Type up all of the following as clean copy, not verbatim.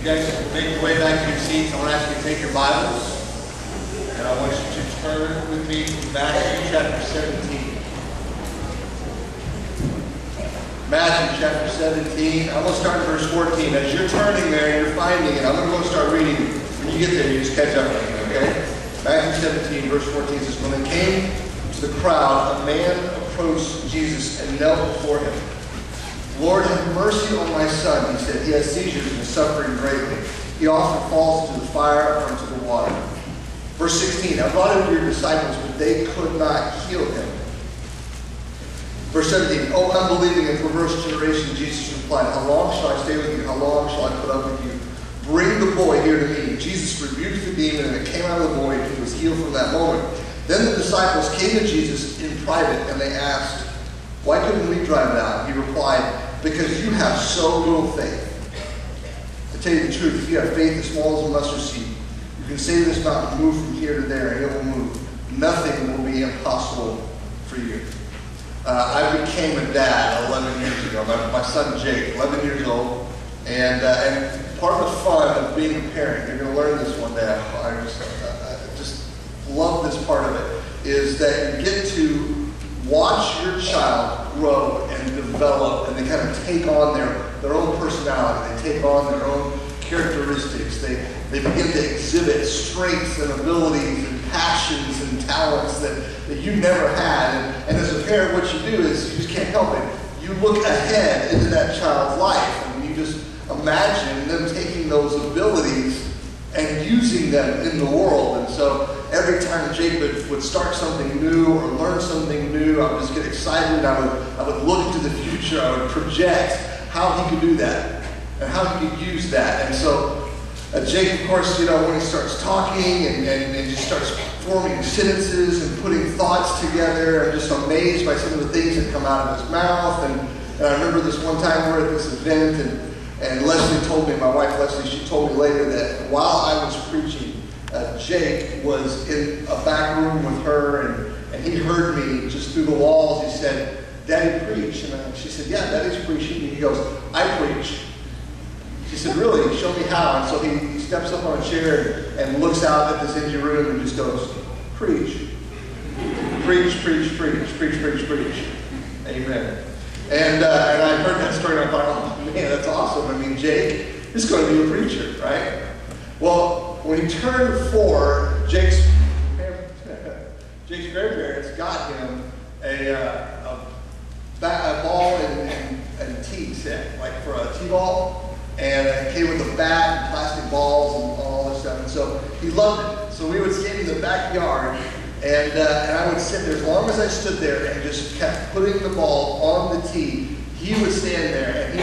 You guys make your way back to your seats. I want to ask you to take your Bibles, and I want you to turn with me to Matthew chapter 17. Matthew chapter 17. I'm going to start in verse 14. As you're turning there and you're finding it, I'm going to go start reading. When you get there, you just catch up with me, okay? Matthew 17, verse 14 says, when they came to the crowd, a man approached Jesus and knelt before him. Lord, have mercy on my son, he said. He has seizures and is suffering greatly. He often falls into the fire or into the water. Verse 16, I brought him to your disciples, but they could not heal him. Verse 17, O unbelieving and perverse generation, Jesus replied, how long shall I stay with you? How long shall I put up with you? Bring the boy here to me. Jesus rebuked the demon, and it came out of the boy, and he was healed from that moment. Then the disciples came to Jesus in private, and they asked, why couldn't we drive it out? He replied, because you have so little faith. To tell you the truth, if you have faith as small as a mustard seed, you can say to this mountain, move from here to there, and it will move. Nothing will be impossible for you. I became a dad 11 years ago. My son Jake, 11 years old, and part of the fun of being a parent, you're going to learn this one day. I just love this part of it, is that you get to watch your child grow and develop, and they kind of take on their own personality. They take on their own characteristics. They begin to exhibit strengths and abilities and passions and talents that you never had. And as a parent, what you do is you just can't help it. You look ahead into that child's life, and you just imagine them taking those abilities and using them in the world. And so every time Jake would start something new or learn something new, I would just get excited. I would look into the future. I would project how he could do that and how he could use that. And so Jake, of course, when he starts talking and just starts forming sentences and putting thoughts together, I'm just amazed by some of the things that come out of his mouth. And I remember this one time we were at this event, and Leslie told me, my wife Leslie, she told me later that while I was preaching, Jake was in a back room with her, and he heard me just through the walls. He said, Daddy, preach. And she said, yeah, Daddy's preaching. And he goes, I preach. She said, really? Show me how. And so he steps up on a chair and looks out at this empty room and just goes, preach. Preach, preach, preach, preach, preach, preach. Amen. And I heard that story, and I thought, oh man, that's awesome. I mean, Jake is going to be a preacher, right? Well, when he turned 4, Jake's grandparents got him a ball and tee set, like for a t-ball, and it came with a bat and plastic balls and all this stuff. And so he loved it. So we would stand in the backyard. And I would sit there as long as I stood there and just kept putting the ball on the tee. He would stand there and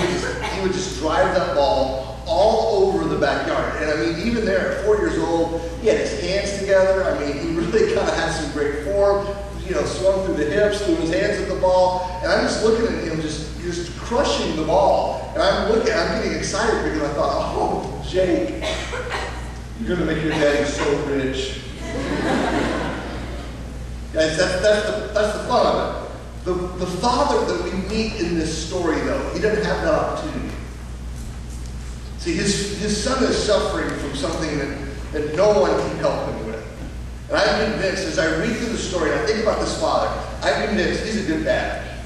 he would just drive that ball all over the backyard. And I mean, even there at 4 years old, he had his hands together. I mean, he really kind of had some great form. Swung through the hips, threw his hands at the ball, and I'm just looking at him, just crushing the ball. And I'm getting excited because I thought, oh, Jake, you're going to make your daddy so rich. Guys, that's the fun of it. The father that we meet in this story, though, he doesn't have that opportunity. See, his son is suffering from something that no one can help him with. And I'm convinced, as I read through the story and I think about this father, I'm convinced he's a good dad.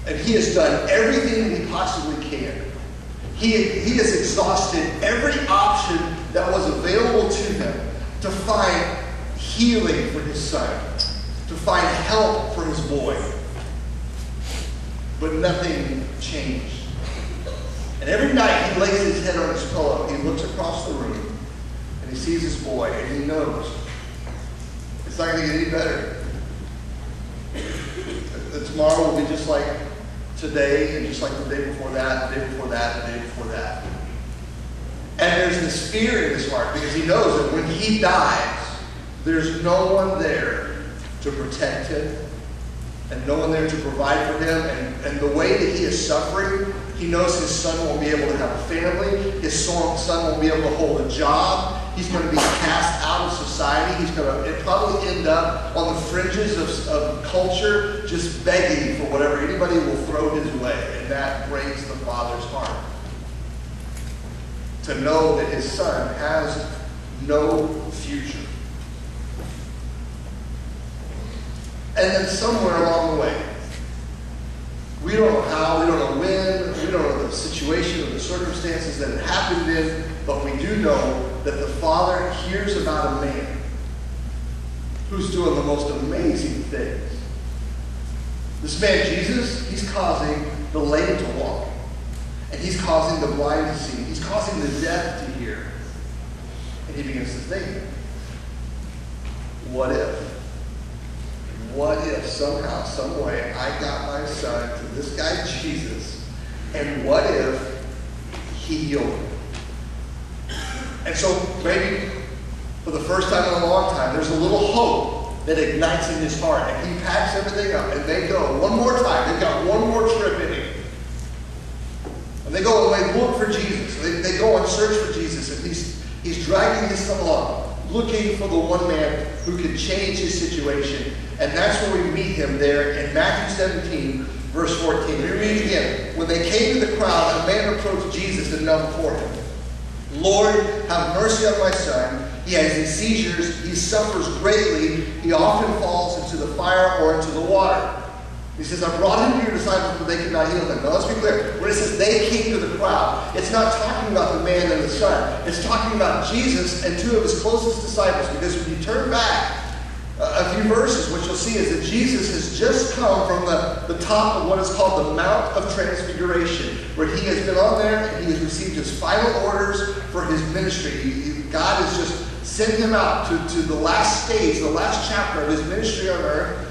And he has done everything he possibly can. He has exhausted every option that was available to him to find healing for his son, to find help for his boy. But nothing changed. And every night he lays his head on his pillow, he looks across the room, and he sees his boy, and he knows it's not going to get any better. That tomorrow will be just like today, and just like the day before that, the day before that, the day before that. And there's this fear in his heart because he knows that when he dies, there's no one there to protect him and no one there to provide for him. And the way that he is suffering, he knows his son won't be able to have a family. His son won't be able to hold a job. He's going to be cast out of society. He's going to probably end up on the fringes of culture, just begging for whatever anybody will throw his way. And that breaks the father's heart. to know that his son has no future. And then somewhere along the way, we don't know how, we don't know when, we don't know the situation or the circumstances that it happened in, but we do know that the Father hears about a man who's doing the most amazing things. This man, Jesus, he's causing the lame to walk. And he's causing the blind to see. He's causing the deaf to hear. And he begins to think, what if? What if somehow, some way, I got my son to this guy Jesus, and what if he healed him? And so maybe for the first time in a long time, there's a little hope that ignites in his heart, and he packs everything up, and they go one more time. They've got one more trip in him. And they go and they look for Jesus. They go on search for Jesus, and he's dragging his son along, looking for the one man who can change his situation. And that's where we meet him there in Matthew 17, verse 14. Let me read it again. When they came to the crowd, a man approached Jesus and knelt before him. Lord, have mercy on my son. He has these seizures. He suffers greatly. He often falls into the fire or into the water. He says, I brought him to your disciples, but they could not heal him. Now let's be clear. When it says they came to the crowd, it's not talking about the man and the son. It's talking about Jesus and two of his closest disciples. Because when you turn back a few verses, what you'll see is that Jesus has just come from the top of what is called the Mount of Transfiguration, where he has been on there and he has received his final orders for his ministry. God has just sent him out to the last stage, the last chapter of his ministry on earth.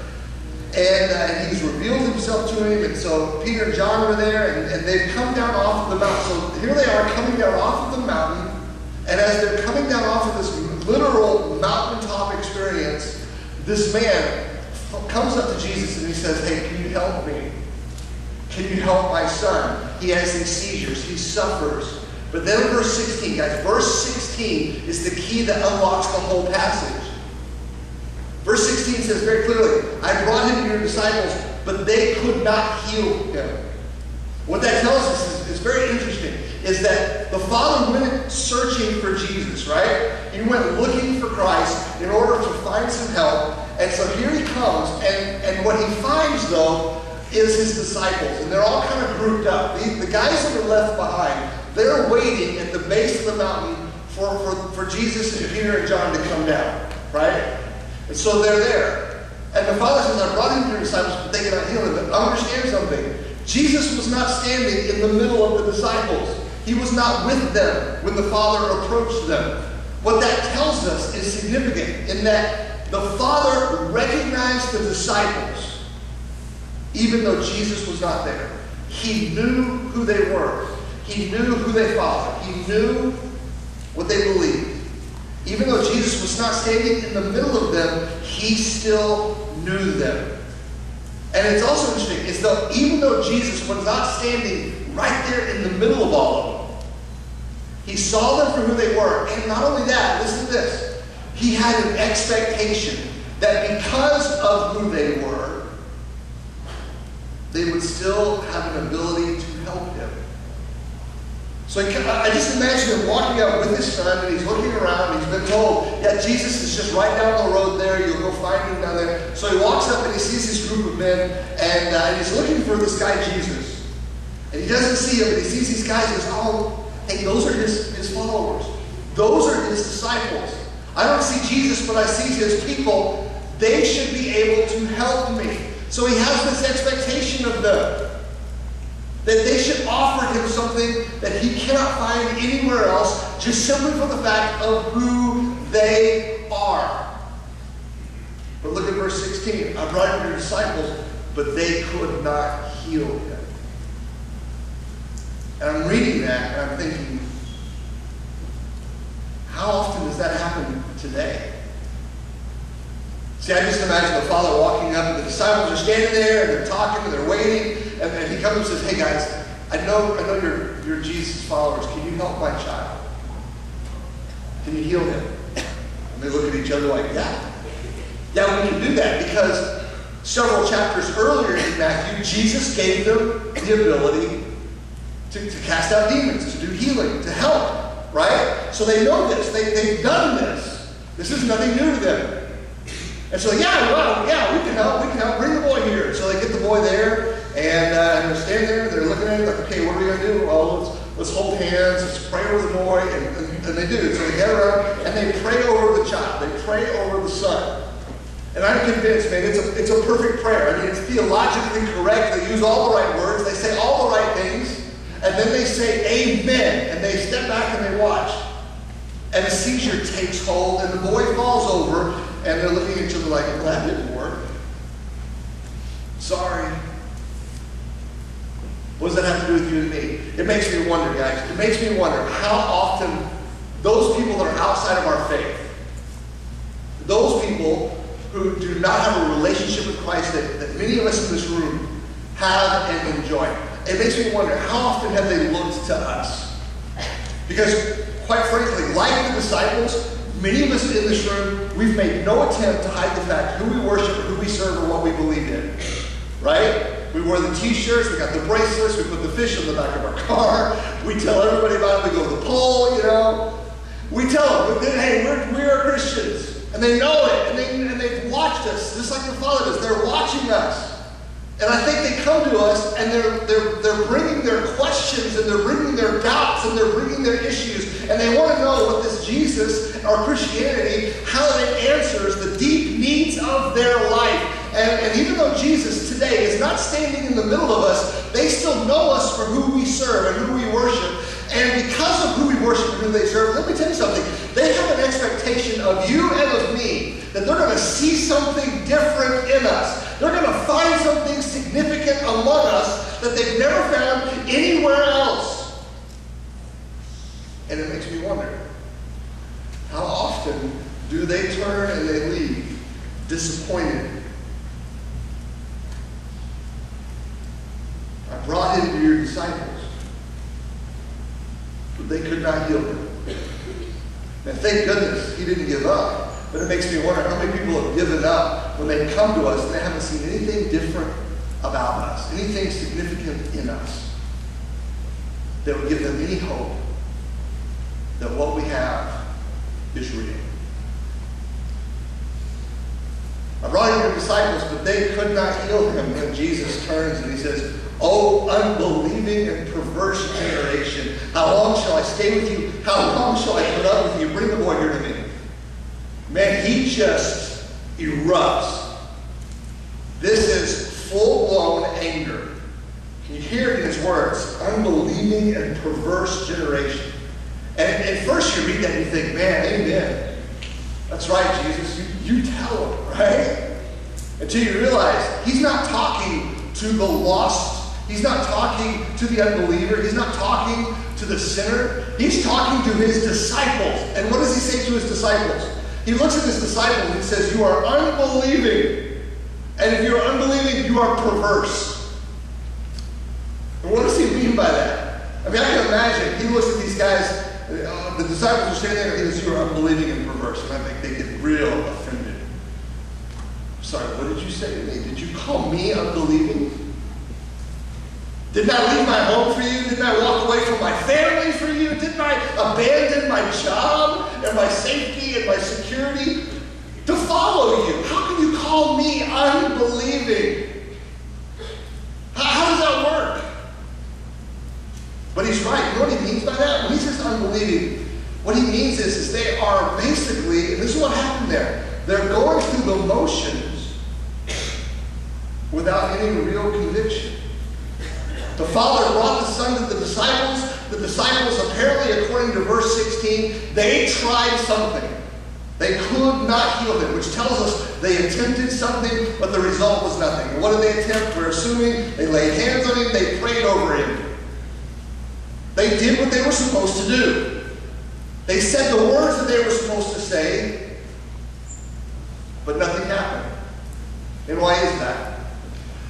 And he's revealed himself to him. And so Peter and John were there, and they've come down off of the mountain. So here they are coming down off of the mountain. And as they're coming down off of this literal mountaintop experience, this man comes up to Jesus and he says, hey, can you help me? Can you help my son? He has these seizures. He suffers. But then in verse 16, guys, verse 16 is the key that unlocks the whole passage. Verse 16 says very clearly, I brought him to your disciples, but they could not heal him. What that tells us is very interesting, is that the Father went searching for Jesus, right? He went looking for Christ in order to find some help. And so here he comes, and what he finds, though, is his disciples. And they're all kind of grouped up. The guys that are left behind, they're waiting at the base of the mountain for Jesus and Peter and John to come down, right? And so they're there. And the Father says, I brought him to your disciples, but they cannot heal him. But understand something. Jesus was not standing in the middle of the disciples. He was not with them when the Father approached them. What that tells us is significant in that the Father recognized the disciples even though Jesus was not there. He knew who they were. He knew who they followed. He knew what they believed. Even though Jesus was not standing in the middle of them, he still knew them. And it's also interesting, is though even though Jesus was not standing right there in the middle of all of them, he saw them for who they were. And not only that, listen to this. He had an expectation that because of who they were, they would still have an ability to help him. So I just imagine him walking up with his son, and he's looking around, and he's been told, yeah, Jesus is just right down the road there. You'll go find him down there. So he walks up, and he sees this group of men, and he's looking for this guy, Jesus. And he doesn't see him, but he sees these guys, and he says, oh, hey, those are his followers. Those are his disciples. I don't see Jesus, but I see his people. They should be able to help me. So he has this expectation of them, that they should offer him something that he cannot find anywhere else, just simply for the fact of who they are. But look at verse 16. I brought him to your disciples, but they could not heal him. And I'm reading that, and I'm thinking, how often does that happen today? See, I just imagine the Father walking up, and the disciples are standing there, and they're talking, and they're waiting, and he comes and says, hey guys, I know you're Jesus' followers. Can you help my child? Can you heal him? And they look at each other like, yeah. Yeah, we can do that, because several chapters earlier in Matthew, Jesus gave them the ability to cast out demons, to do healing, to help. right? So they know this. They've done this. This is nothing new to them. And so, yeah, well, yeah, we can help. Bring the boy here. So they get the boy there, and they're standing there, they're looking at it like, okay, what are we going to do? Oh, let's hold hands, let's pray over the boy, and they do. So they get around, and they pray over the child. They pray over the son. And I'm convinced, man, it's a perfect prayer. I mean, it's theologically correct. They use all the right words. They say all the right things. And then they say amen. And they step back and they watch. And a seizure takes hold, and the boy falls over, and they're looking at each other like, well, that didn't work. Sorry. What does that have to do with you and me? It makes me wonder, guys. It makes me wonder how often those people that are outside of our faith, those people who do not have a relationship with Christ that many of us in this room have and enjoy, it makes me wonder, how often have they looked to us? Because, quite frankly, like the disciples, many of us in this room, we've made no attempt to hide the fact who we worship or who we serve or what we believe in. Right? We wear the t-shirts, we got the bracelets, we put the fish on the back of our car, we tell everybody about it, we go to the poll, you know. We tell them, hey, we are Christians. And they know it, and they've watched us, just like the Father does. They're watching us. And I think they come to us, and they're bringing their questions, and they're bringing their doubts, and they're bringing their issues, and they want to know what this Jesus, or Christianity, how it answers the deep needs of their life. And even though Jesus today is not standing in the middle of us, they still know us for who we serve and who we worship. And because of who we worship and who they serve, let me tell you something. They have an expectation of you and of me that they're going to see something different in us. They're going to find something significant among us that they've never found anywhere else. And it makes me wonder, how often do they turn and they leave disappointed? I brought him to your disciples, but they could not heal him. And thank goodness he didn't give up. But it makes me wonder how many people have given up when they come to us and they haven't seen anything different about us, anything significant in us that would give them any hope that what we have is real. I brought him to your disciples, but they could not heal him. When Jesus turns and he says, "Oh, unbelieving and perverse generation, how long shall I stay with you? How long shall I put up with you? Bring the boy here to me." Man, he just erupts. This is full-blown anger. Can you hear it in his words? Unbelieving and perverse generation. And at first you read that and you think, man, amen. That's right, Jesus. You tell him, right? Until you realize he's not talking to the lost. He's not talking to the unbeliever. He's not talking to the sinner. He's talking to his disciples. And what does he say to his disciples? He looks at his disciples and he says, "You are unbelieving. And if you are unbelieving, you are perverse." And what does he mean by that? I mean, I can imagine. He looks at these guys, the disciples are standing there and he says, "You are unbelieving and perverse." And I think they get real offended. Sorry, what did you say to me? Did you call me unbelieving? Didn't I leave my home for you? Didn't I walk away from my family for you? Didn't I abandon my job and my safety and my security to follow you? How can you call me unbelieving? How does that work? But he's right. You know what he means by that? When he says unbelieving, what he means is they are basically, and this is what happened there, they're going through the motions without any real conviction. The Father brought the Son to the disciples. The disciples, apparently, according to verse 16, they tried something. They could not heal him, which tells us they attempted something, but the result was nothing. And what did they attempt? We're assuming they laid hands on him, they prayed over him. They did what they were supposed to do. They said the words that they were supposed to say, but nothing happened. And why is that?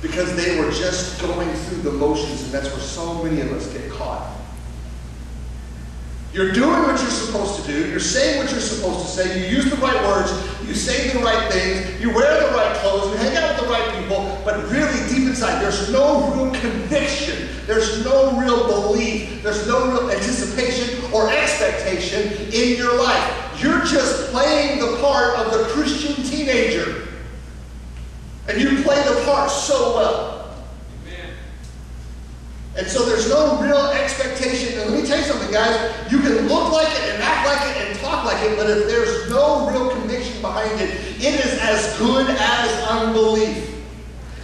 Because they were just going through the motions, and that's where so many of us get caught. You're doing what you're supposed to do. You're saying what you're supposed to say. You use the right words. You say the right things. You wear the right clothes. You hang out with the right people. But really, deep inside, there's no real conviction. There's no real belief. There's no real anticipation or expectation expectation in your life. You're just playing the part of the Christian teenager. And you play the part so well. Amen. And so there's no real expectation. And let me tell you something, guys. You can look like it and act like it and talk like it, but if there's no real conviction behind it, it is as good as unbelief.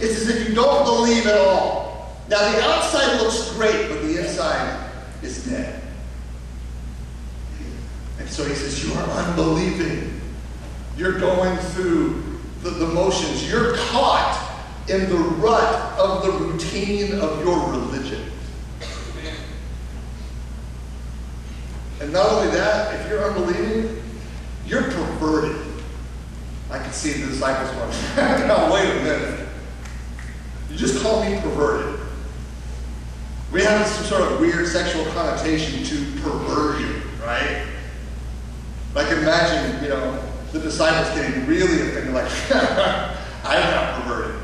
It's as if you don't believe at all. Now, the outside looks great, but the inside is dead. And so he says, you are unbelieving. You're going through the motions. You're caught in the rut of the routine of your religion. And not only that, if you're unbelieving, you're perverted. I can see the disciples going, now wait a minute. You just call me perverted. We have some sort of weird sexual connotation to perversion, right? I can imagine, the disciples getting really offended, like, I'm not perverted.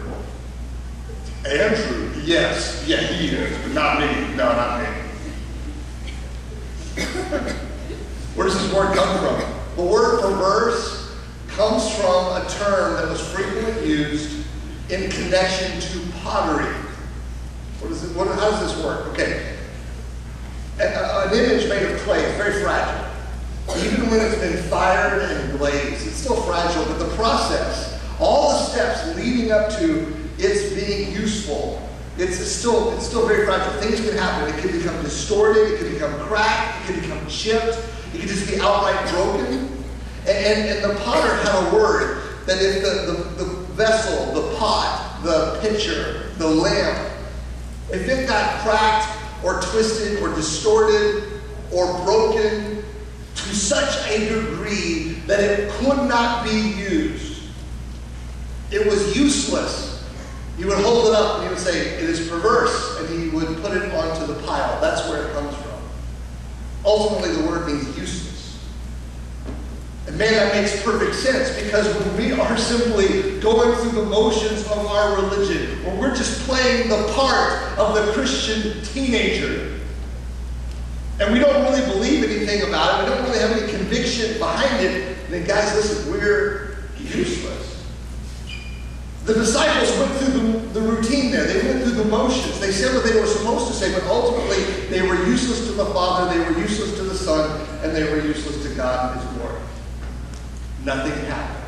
Andrew, yes, yeah, he is, but not me. No, not me. Where does this word come from? The word perverse comes from a term that was frequently used in connection to pottery. How does this work? Okay. An image made of clay is very fragile. Even when it's been fired and glazed, it's still fragile, but the process, all the steps leading up to its being useful, it's still very fragile. Things can happen. It can become distorted, it can become cracked, it can become chipped, it can just be outright broken. And the potter had a word that if the vessel, the pot, the pitcher, the lamp, if it got cracked or twisted or distorted or broken to such a degree that it could not be used, it was useless. You would hold it up and he would say, it is perverse, and he would put it onto the pile. That's where it comes from. Ultimately, the word means useless. And man, that makes perfect sense, because when we are simply going through the motions of our religion, when we're just playing the part of the Christian teenager, and we don't really believe anything about it, we don't really have any conviction behind it, then guys, listen, we're useless. The disciples went through the routine there. They went through the motions. They said what they were supposed to say, but ultimately they were useless to the Father, they were useless to the Son, and they were useless to God and His glory. Nothing happened.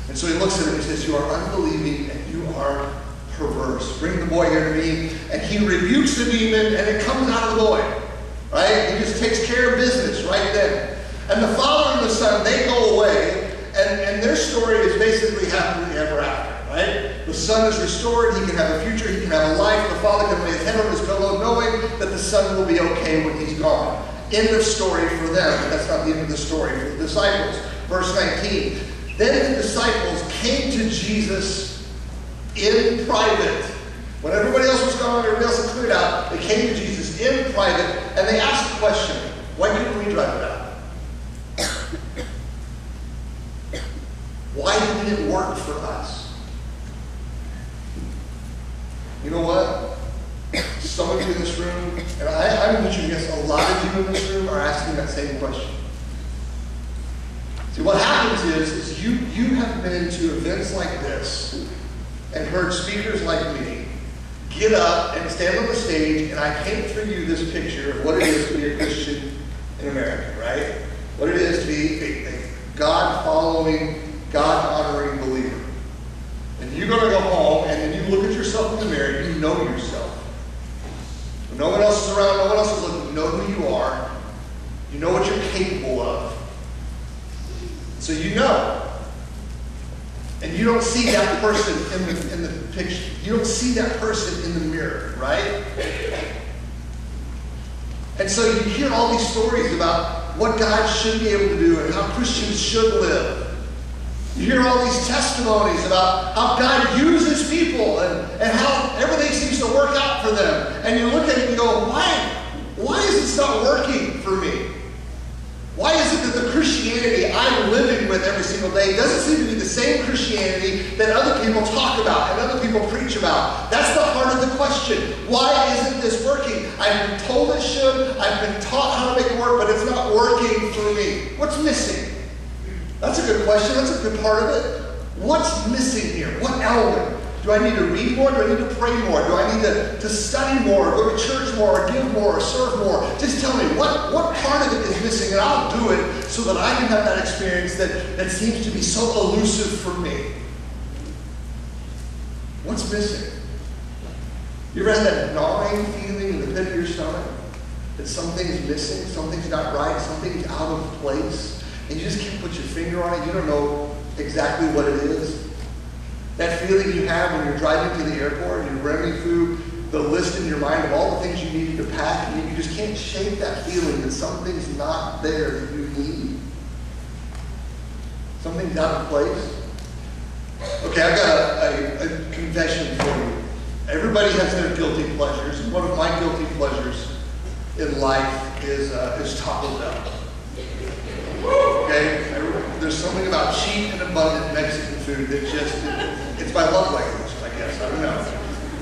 And so he looks at him and says, you are unbelieving and you are perverse. Bring the boy here to me. And he rebukes the demon, and it comes out of the boy. Right? He just takes care of business right then. And the Father and the Son, they go away, and their story is basically happily ever after. Right? The Son is restored. He can have a future. He can have a life. The Father can lay his head on his pillow knowing that the Son will be okay when he's gone. End of story for them. But that's not the end of the story for the disciples. Verse 19, then the disciples came to Jesus in private. When everybody else was gone, everybody else had cleared out, they came to Jesus in private, and they asked the question, why couldn't we drive it out? Why didn't it work for us? You know what? Some of you in this room, and I'm venturing to guess a lot of you in this room are asking that same question. See, what happens is you have been to events like this and heard speakers like me get up and stand on the stage, and I paint for you this picture of what it is to be a Christian in America, right? What it is to be a God-following, God-honoring believer. And you're going to go home, and then you look at yourself in the mirror, and you know yourself. When no one else is around, no one else is looking, you know who you are. You know what you're capable of. So you know. And you don't see that person in the picture. You don't see that person in the mirror, right? And so you hear all these stories about what God should be able to do and how Christians should live. You hear all these testimonies about how God uses people and how everything seems to work out for them. And you look at it and you go, why is this not working for me? Why is it that the Christianity I'm living with every single day doesn't seem to be the same Christianity that other people talk about and other people preach about? That's the heart of the question. Why isn't this working? I've been told it should. I've been taught how to make it work, but it's not working. for me? What's missing? That's a good question. That's a good part of it. What's missing here? What element? Do I need to read more? Do I need to pray more? Do I need to study more, or go to church more, or give more, or serve more? Just tell me, what part of it is missing, and I'll do it so that I can have that experience that seems to be so elusive for me. What's missing? You ever had that gnawing feeling in the pit of your stomach? That something's missing, something's not right, something's out of place, and you just can't put your finger on it, you don't know exactly what it is? That feeling you have when you're driving to the airport and you're running through the list in your mind of all the things you needed to pack, and you just can't shake that feeling that something's not there that you need. Something's out of place. Okay, I've got a confession for you. Everybody has their guilty pleasures, and one of my guilty pleasures in life is Taco Bell. Okay? There's something about cheap and abundant Mexican food that just, it's my love language, I guess. I don't know.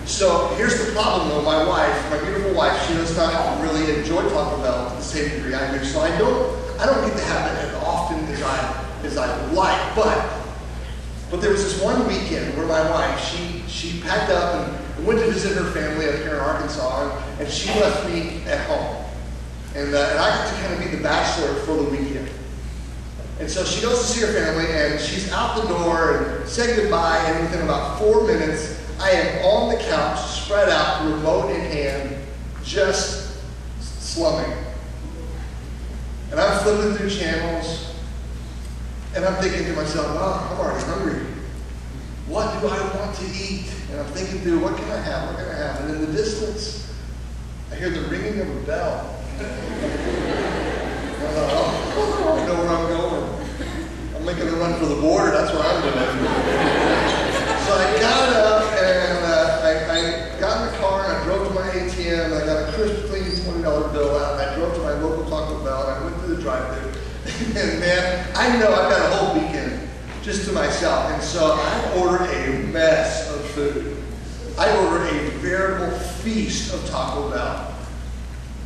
So here's the problem though. My wife, my beautiful wife, she does not really enjoy Taco Bell to the same degree I do. So I don't get to have it as often as I would like. But there was this one weekend where my wife, she packed up and went to visit her family up here in Arkansas, and she left me at home. And I got to kind of be the bachelor for the weekend. And so she goes to see her family, and she's out the door and said goodbye, and within about 4 minutes, I am on the couch, spread out, remote in hand, just slumming. And I'm flipping through channels, and I'm thinking to myself, oh, I'm already hungry. What do I want to eat? And I'm thinking through, what can I have? What can I have? And in the distance, I hear the ringing of a bell. I thought, oh, I know where I'm going. I'm making a run for the border. That's where I'm doing. So I got up and I got in the car and I drove to my ATM. And I got a crisp, clean $20 bill out. And I drove to my local Taco Bell and I went through the drive-thru. And man, I know I've got a whole weekend just to myself. And so I ordered a mess of food. I ordered a veritable feast of Taco Bell.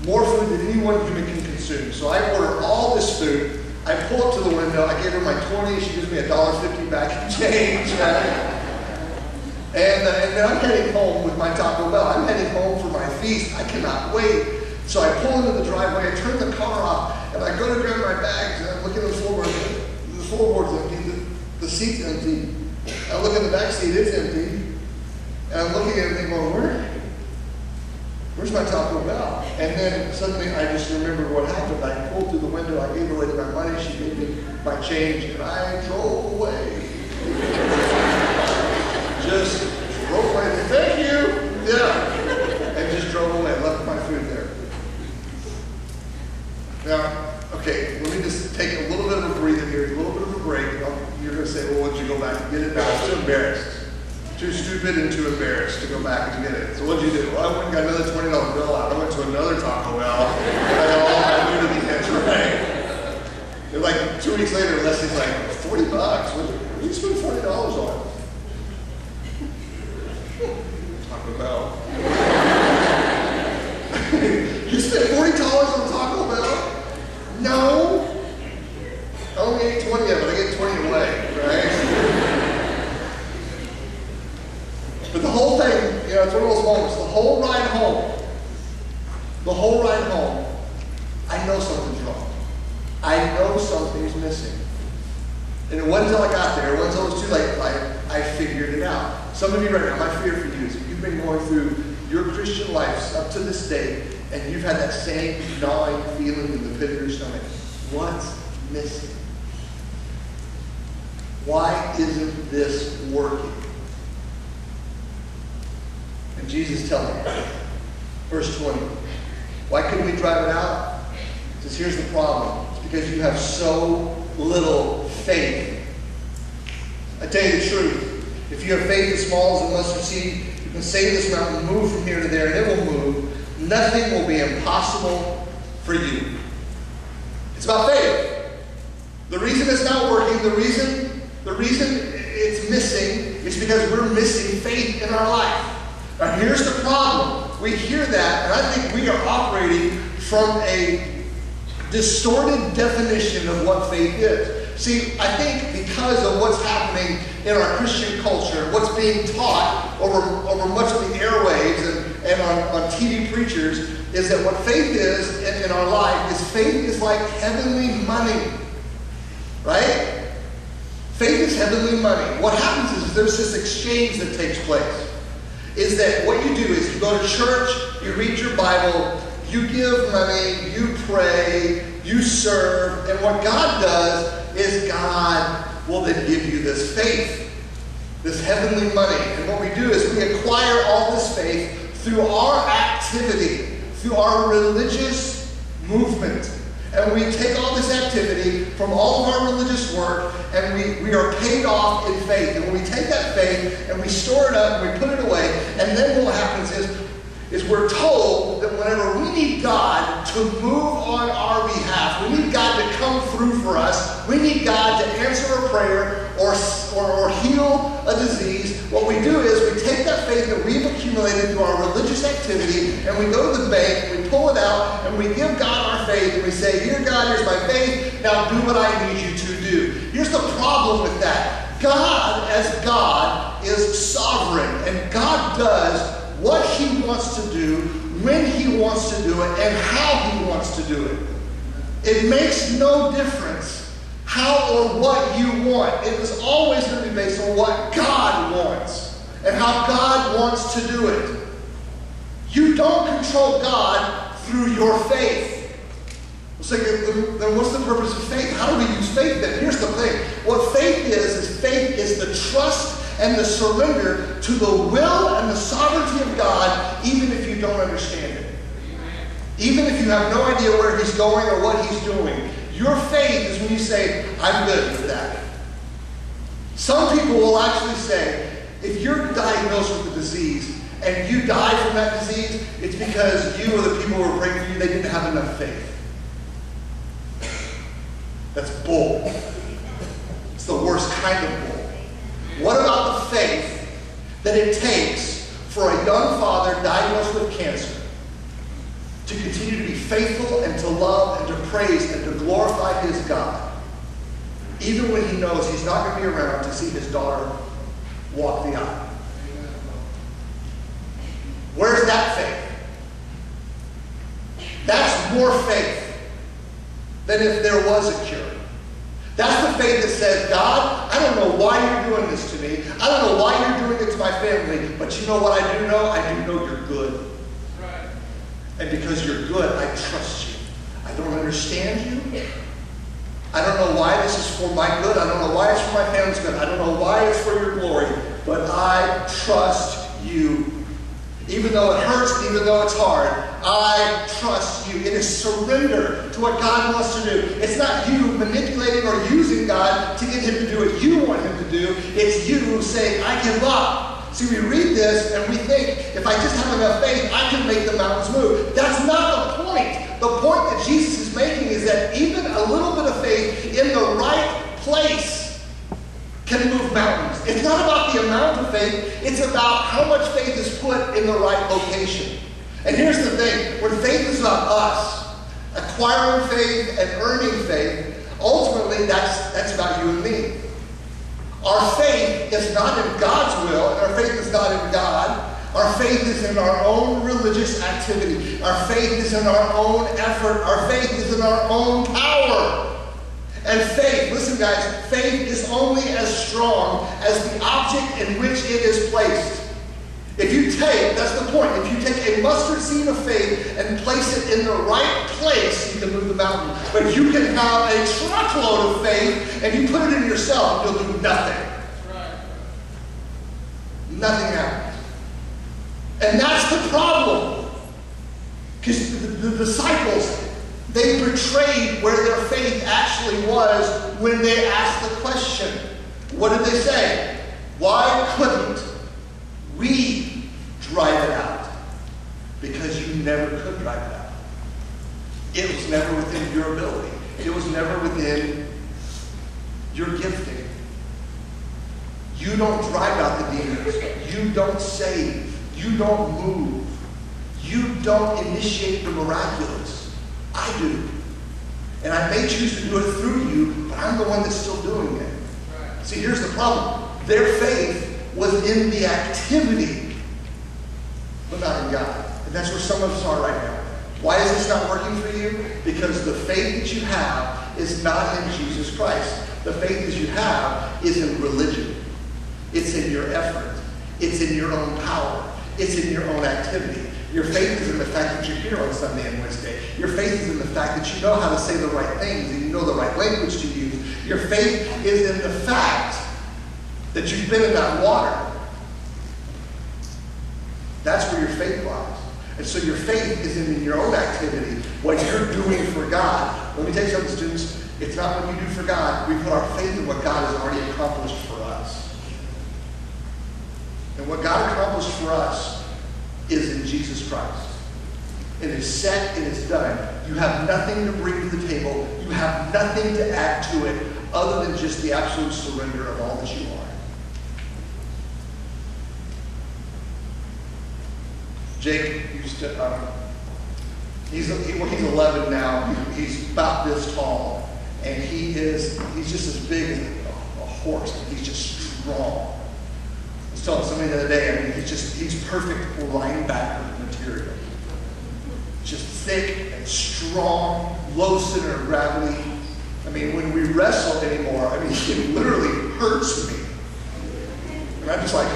More food than anyone human can consume. So I ordered all this food. I pull up to the window. I gave her my 20. She gives me $1.50 back in change. Right? And then I'm heading home with my Taco Bell. I'm heading home for my feast. I cannot wait. So I pull into the driveway. I turn the car off. And I go to grab my bags. And I'm looking at the floorboard. The floorboard's empty. The seat's empty. I look in the back seat. It's empty. And I'm looking at it and going, where's my Taco Bell? And then suddenly I just remembered what happened. I pulled through the window, I gave the lady my money, she gave me my change, and I drove away. Just drove away. Thank you! Yeah. And just drove away, left my food there. Now, okay, let me just take a little bit of a breather here, a little bit of a break. You're going to say, well, what'd you go back and get it? No, I was too embarrassed. Too stupid and too embarrassed to go back and get it. So what'd you do? Well, I went and got another $20 bill out. I went to another Taco Bell. And I got all my food in the end, right? And like 2 weeks later, Leslie's like, $40? What do you spend $40 on? Taco Bell. You spent $40 on Taco Bell? No. I only ate 20 of it. I get 20 away, right? But the whole thing, it's one of those moments, the whole ride home, I know something's wrong. I know something's missing. And it wasn't until I got there, it wasn't until it was too late, I figured it out. Some of you right now, my fear for you is if you've been going through your Christian life up to this day, and you've had that same gnawing feeling in the pit of your stomach, what's missing? Why isn't this working? And Jesus tells me, verse 20, why couldn't we drive it out? He says, here's the problem. It's because you have so little faith. I tell you the truth. If you have faith as small as a mustard seed, you can say to this mountain, move from here to there, and it will move. Nothing will be impossible for you. It's about faith. The reason it's not working, the reason it's missing is because we're missing faith in our life. Now here's the problem. We hear that, and I think we are operating from a distorted definition of what faith is. See, I think because of what's happening in our Christian culture, what's being taught over much of the airwaves and on TV preachers, is that what faith is in our life is faith is like heavenly money. Right? Faith is heavenly money. What happens is there's this exchange that takes place. Is that what you do is you go to church, you read your Bible, you give money, you pray, you serve, and what God does is God will then give you this faith, this heavenly money. And what we do is we acquire all this faith through our activity, through our religious movement. And we take all this activity from all of our religious work, and we are paid off in faith. And when we take that faith and we store it up and we put it away, and then what happens is we're told that whenever we need God to move on our behalf, we need God to come through for us, we need God to answer a prayer or heal a disease, what we do is we take that faith that we've accumulated through our religious activity, and we go to the bank, we pull it out, and we give God our faith, and we say, here God, here's my faith, now do what I need you to do. Here's the problem with that. God, as God, is sovereign, and God does what he wants to do, when he wants to do it, and how he wants to do it. It makes no difference how or what you want. It is always going to be based on what God wants and how God wants to do it. You don't control God through your faith. It's like, then what's the purpose of faith? How do we use faith then? Here's the thing. What faith is faith is the trust and the surrender to the will and the sovereignty of God, even if you don't understand it. Even if you have no idea where he's going or what he's doing. Your faith is when you say, I'm good with that. Some people will actually say, if you're diagnosed with a disease and you die from that disease, it's because you or the people who were praying for you, they didn't have enough faith. That's bull. It's the worst kind of bull. What about the faith that it takes for a young father diagnosed with cancer to continue to be faithful and to love and to praise and to glorify his God, even when he knows he's not going to be around to see his daughter walk the aisle? Where's that faith? That's more faith than if there was a cure. That's the faith that says, God, I don't know why you're doing this to me. I don't know why you're doing it to my family. But you know what I do know? I do know you're good. Right. And because you're good, I trust you. I don't understand you. I don't know why this is for my good. I don't know why it's for my family's good. I don't know why it's for your glory. But I trust you. Even though it hurts, even though it's hard, I trust you. It is surrender to what God wants to do. It's not you manipulating or using God to get him to do what you want him to do. It's you saying, I give up. See, we read this and we think, if I just have enough faith, I can make the mountains move. That's not the point. The point that Jesus is making is that even a little bit of faith in the right place can move mountains. It's not about the amount of faith, it's about how much faith is put in the right location. And here's the thing, when faith is about us, acquiring faith and earning faith, ultimately that's about you and me. Our faith is not in God's will, and our faith is not in God. Our faith is in our own religious activity. Our faith is in our own effort. Our faith is in our own power. And faith, listen guys, faith is only as strong as the object in which it is placed. If you take, that's the point, if you take a mustard seed of faith and place it in the right place, you can move the mountain. But you can have a truckload of faith and you put it in yourself and you'll do nothing. Nothing happens. And that's the problem. Because the disciples, they betrayed where their faith actually was when they asked the question. What did they say? Why couldn't we drive it out? Because you never could drive it out. It was never within your ability. It was never within your gifting. You don't drive out the demons. You don't save. You don't move. You don't initiate the miraculous. I do. And I may choose to do it through you, but I'm the one that's still doing it. Right. See, here's the problem. Their faith was in the activity, but not in God. And that's where some of us are right now. Why is this not working for you? Because the faith that you have is not in Jesus Christ. The faith that you have is in religion. It's in your effort. It's in your own power. It's in your own activity. Your faith is in the fact that you're here on Sunday and Wednesday. Your faith is in the fact that you know how to say the right things and you know the right language to use. Your faith is in the fact that you've been in that water. That's where your faith lies. And so your faith is in your own activity, what you're doing for God. Let me tell you something, students. It's not what you do for God. We put our faith in what God has already accomplished for us. And what God accomplished for us is in Jesus Christ. It is set, it is done. You have nothing to bring to the table. You have nothing to add to it other than just the absolute surrender of all that you are. Jake used to, he's 11 now. He's about this tall. And he's just as big as a horse. He's just strong. I was telling somebody the other day, I mean, he's perfect linebacker material. Just thick and strong, low center of gravity. I mean, when we wrestle anymore, I mean, it literally hurts me. And I'm just like,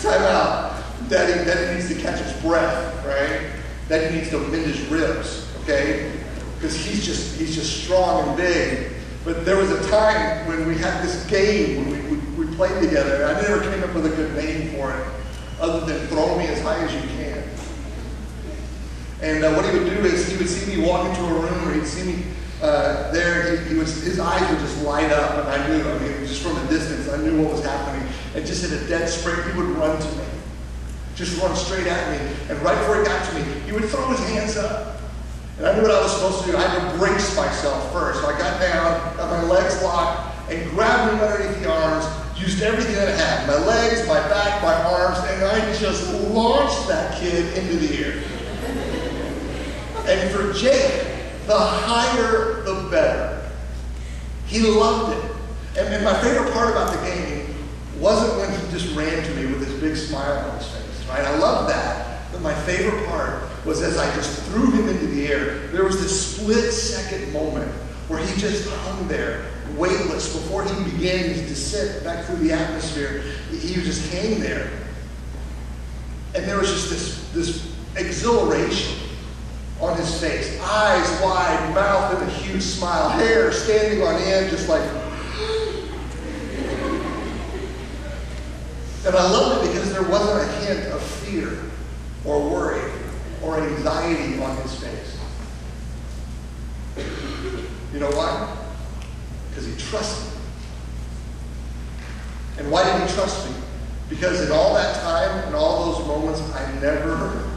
time out. Daddy needs to catch his breath, right? Daddy needs to bend his ribs, okay? Because he's just strong and big. But there was a time when we had this game when we played together. I never came up with a good name for it, other than throw me as high as you can. And what he would do is he would see me walk into a room, or he'd see me there. His eyes would just light up, and I knew. I mean, just from a distance, I knew what was happening. And just in a dead sprint, he would run to me, just run straight at me. And right before he got to me, he would throw his hands up. And I knew what I was supposed to do. I had to brace myself first. So I got down, got my legs locked, and grabbed him underneath the arms, used everything that I had. My legs, my back, my arms, and I just launched that kid into the air. And for Jake, the higher, the better. He loved it. And my favorite part about the game wasn't when he just ran to me with his big smile on his face, right? I loved that. But my favorite part was as I just threw him into the air, there was this split-second moment where he just hung there, weightless, before he began his descent back through the atmosphere. He was just hanging there. And there was just this exhilaration on his face. Eyes wide, mouth with a huge smile, hair standing on end, just like... And I loved it because there wasn't a hint of fear or worry or anxiety on his face. You know why? Because he trusted me. And why did he trust me? Because in all that time, in all those moments, I never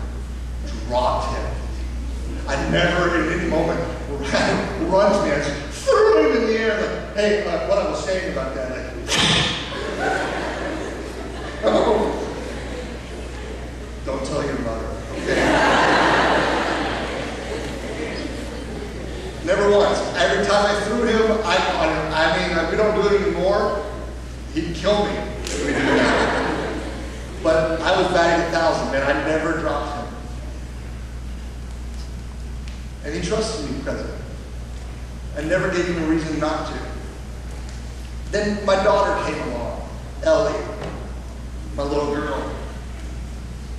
dropped him. I never, in any moment, run to me. I just threw him in the air. Like, hey, what I was saying about that, like, oh, don't tell your mother, okay? Never once. Every time I threw him, I caught him. I mean, we don't do it anymore. He'd kill me if we did that. But I was batting 1,000, man. I never dropped him. And he trusted me because of it. I never gave him a reason not to. Then my daughter came along, Ellie, my little girl.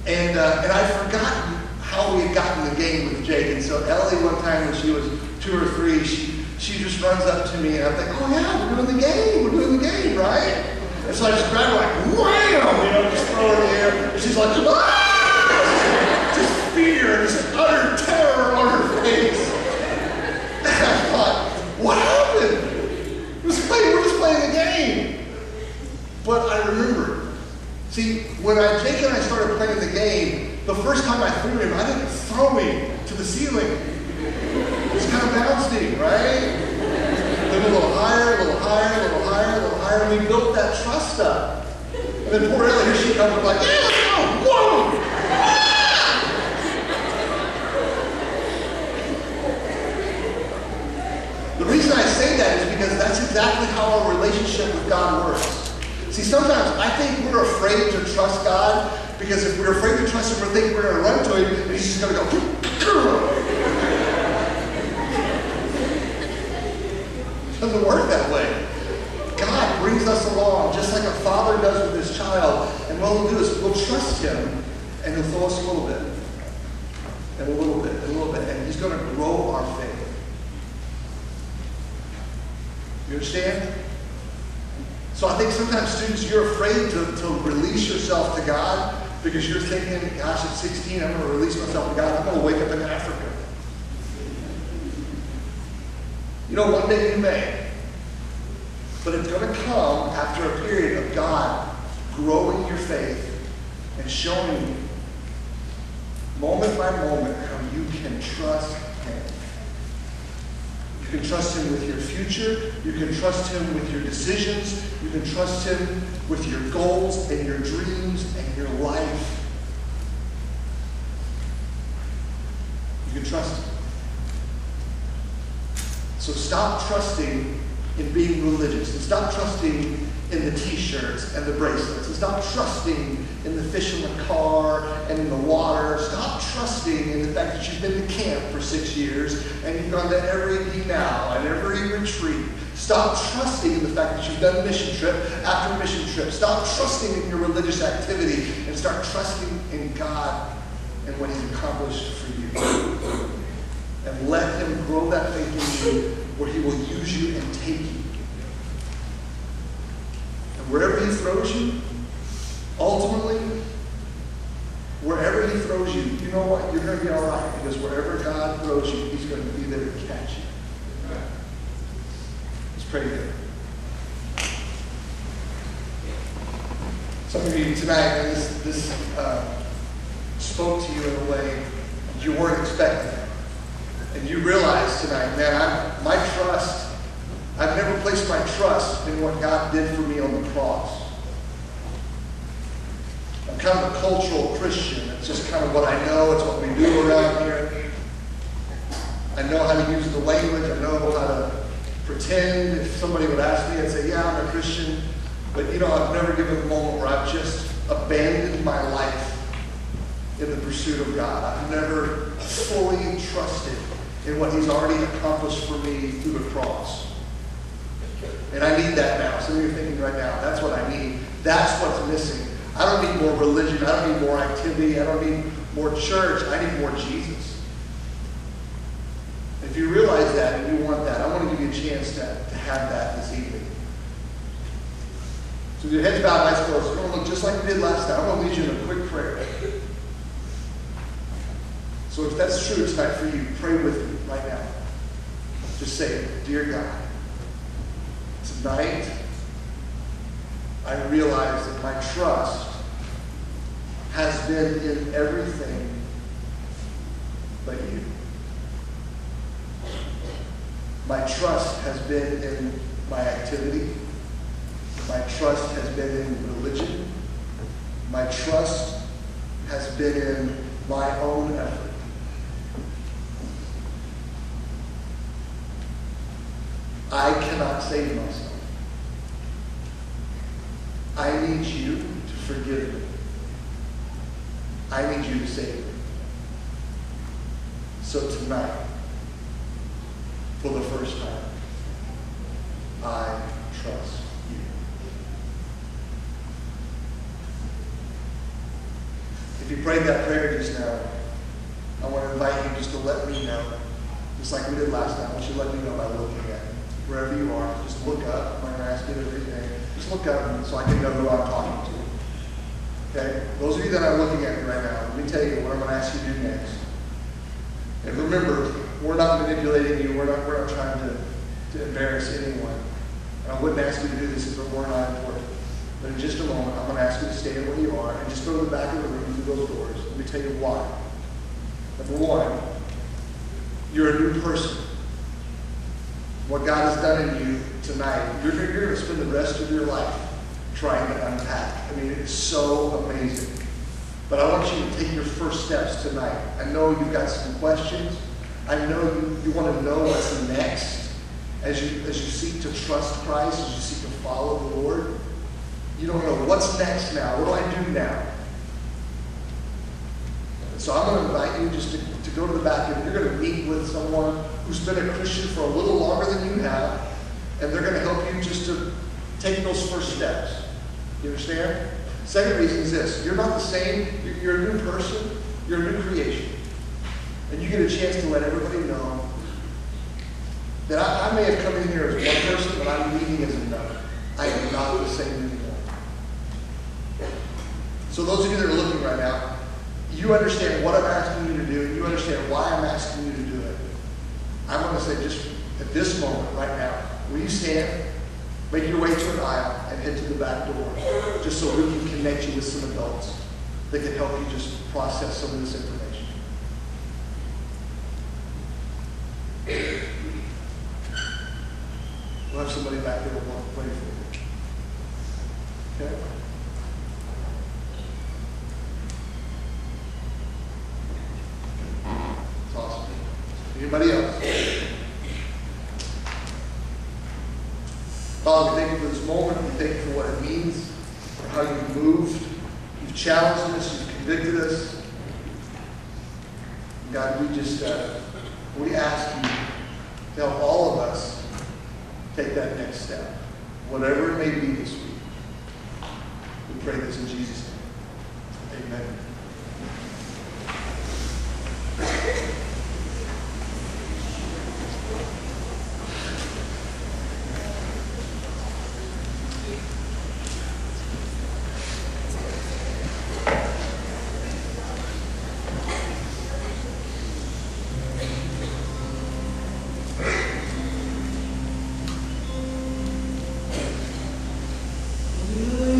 And I'd forgotten how we had gotten the game with Jake. And so Ellie, one time when she was 2 or 3, she just runs up to me, and I'm like, oh yeah, we're doing the game, right? And so I just grab her like, wham! Just throw her in the air. And she's like, ah! Just fear, just utter terror on her face. And I thought, what happened? We're just playing the game. But I remembered. See, when Jake and I started playing the game, the first time I threw him, I didn't throw him to the ceiling. It was kind of bouncy, right? Then a little higher, a little higher, a little higher, a little higher, and we built that trust up. And then poor Ellie, here she comes, like, yeah, let's go, whoa! The reason I say that is because that's exactly how our relationship with God works. See, sometimes I think we're afraid to trust God because if we're afraid to trust Him, we think we're going to run to Him and He's just going to go. It doesn't work that way. God brings us along just like a father does with his child. And what we'll do is we'll trust Him and He'll throw us a little bit. And a little bit, and a little bit. And He's going to grow our faith. You understand? So I think sometimes students, you're afraid to release yourself to God because you're thinking, gosh, at 16, I'm going to release myself to God. I'm going to wake up in Africa. You know, one day you may. But it's going to come after a period of God growing your faith and showing you, moment by moment, how you can trust Him. You can trust Him with your future. You can trust Him with your decisions. You can trust Him with your goals and your dreams and your life. You can trust Him. So stop trusting in being religious, and stop trusting in the t-shirts and the bracelets, and stop trusting in the fish in the car and in the water. Stop trusting in the fact that you've been to camp for 6 years and you've gone to every now and every retreat. Stop trusting in the fact that you've done mission trip after mission trip. Stop trusting in your religious activity and start trusting in God and what He's accomplished for you. And let Him grow that faith in you where He will use you and take you. And wherever He throws you, ultimately, wherever He throws you, you know what? You're going to be all right because wherever God throws you, He's going to be there to catch you. Let's pray together. Some of you tonight, this spoke to you in a way you weren't expecting. And you realize tonight, man, I've never placed my trust in what God did for me on the cross. I'm kind of a cultural Christian. It's just kind of what I know. It's what we do around here. I know how to use the language. I know how to pretend. If somebody would ask me, I'd say, yeah, I'm a Christian. But, you know, I've never given a moment where I've just abandoned my life in the pursuit of God. I've never fully trusted in what He's already accomplished for me through the cross. And I need that now. Some of you are thinking right now, that's what I need. That's what's missing. I don't need more religion. I don't need more activity. I don't need more church. I need more Jesus. If you realize that and you want that, I want to give you a chance to have that this evening. So with your heads bowed, eyes closed, it's going to look just like we did last time. I'm going to lead you in a quick prayer. So if that's true tonight for you, pray with me right now. Just say it. Dear God, tonight I realize that my trust has been in everything but you. My trust has been in my activity. My trust has been in religion. My trust has been in my own effort. I cannot save myself. I need you to forgive me. I need you to save me. So tonight, for the first time, I trust you. If you prayed that prayer just now, I want to invite you just to let me know, just like we did last time. I want you to let me know by looking at me. Wherever you are, just look up. I'm not going to ask you to do anything. Just look up so I can know who I'm talking to. Okay? Those of you that are looking at me right now, let me tell you what I'm going to ask you to do next. And remember, we're not manipulating you. We're not trying to embarrass anyone. And I wouldn't ask you to do this if it were not important. But in just a moment, I'm going to ask you to stay where you are and just go to the back of the room through those doors. Let me tell you why. Number one, you're a new person. What God has done in you tonight, you're going to spend the rest of your life trying to unpack. I mean, it's so amazing. But I want you to take your first steps tonight. I know you've got some questions. I know you want to know what's next. as you seek to trust Christ, as you seek to follow the Lord. You don't know what's next now. What do I do now? So I'm going to invite you just to go to the back, and you're going to meet with someone who's been a Christian for a little longer than you have, and they're going to help you just to take those first steps. You understand? Second reason is this. You're not the same. You're a new person. You're a new creation. And you get a chance to let everybody know that I may have come in here as one person, but I'm leaving as another. I am not the same anymore. So those of you that are looking right now, you understand what I'm asking you to do, and you understand why I'm asking you to do it. I'm going to say just at this moment, right now, will you stand, make your way to an aisle, and head to the back door, just so we can connect you with some adults that can help you just process some of this information. We'll have somebody back there who will pray for you. Okay? That's awesome. Anybody else? Father, we thank you for this moment. We thank you for what it means, for how you've moved. You've challenged us. You've convicted us. God, we ask you to help all of us take that next step, whatever it may be this week. We pray this in Jesus' name. Amen.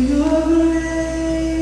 Your grace.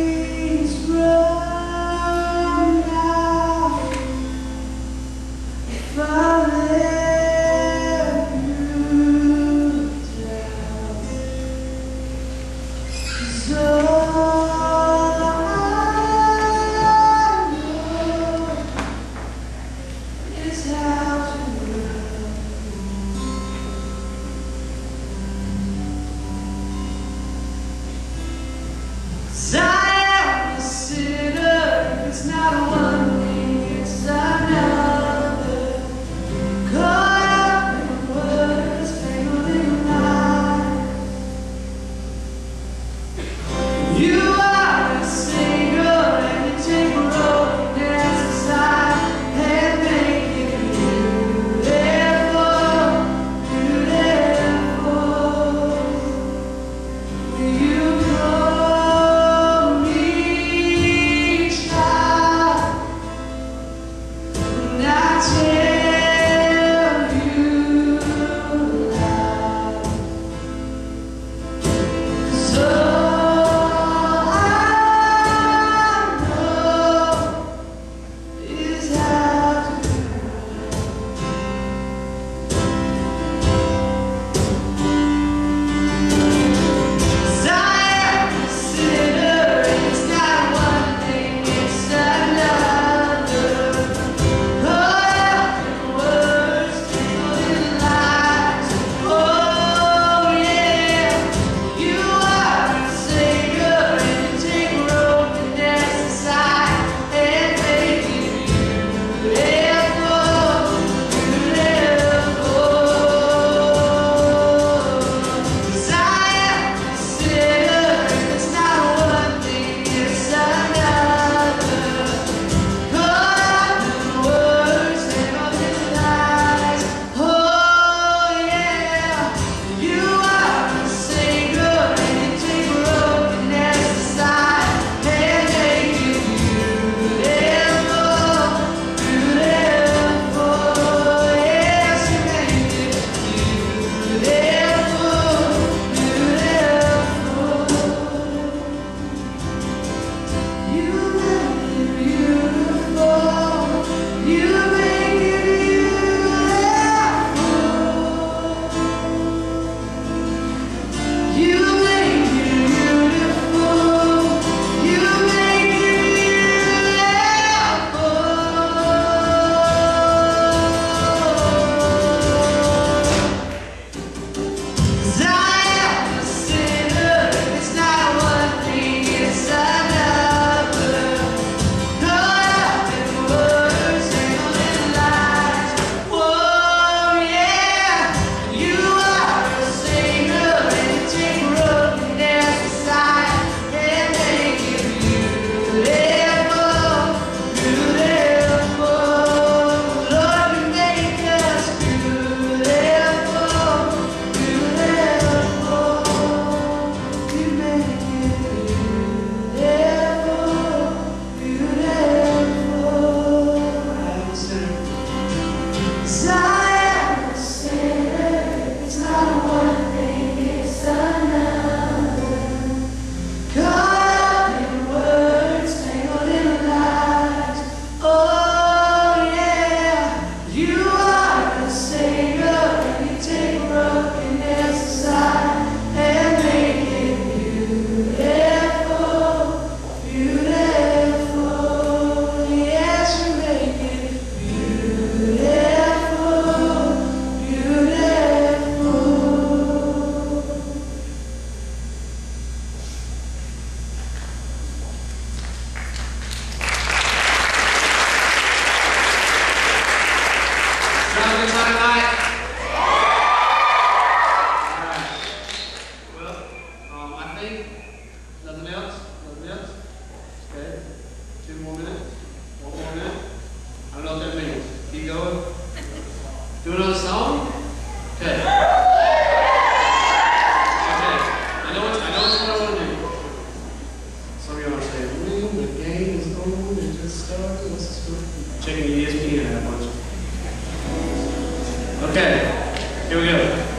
Here we go.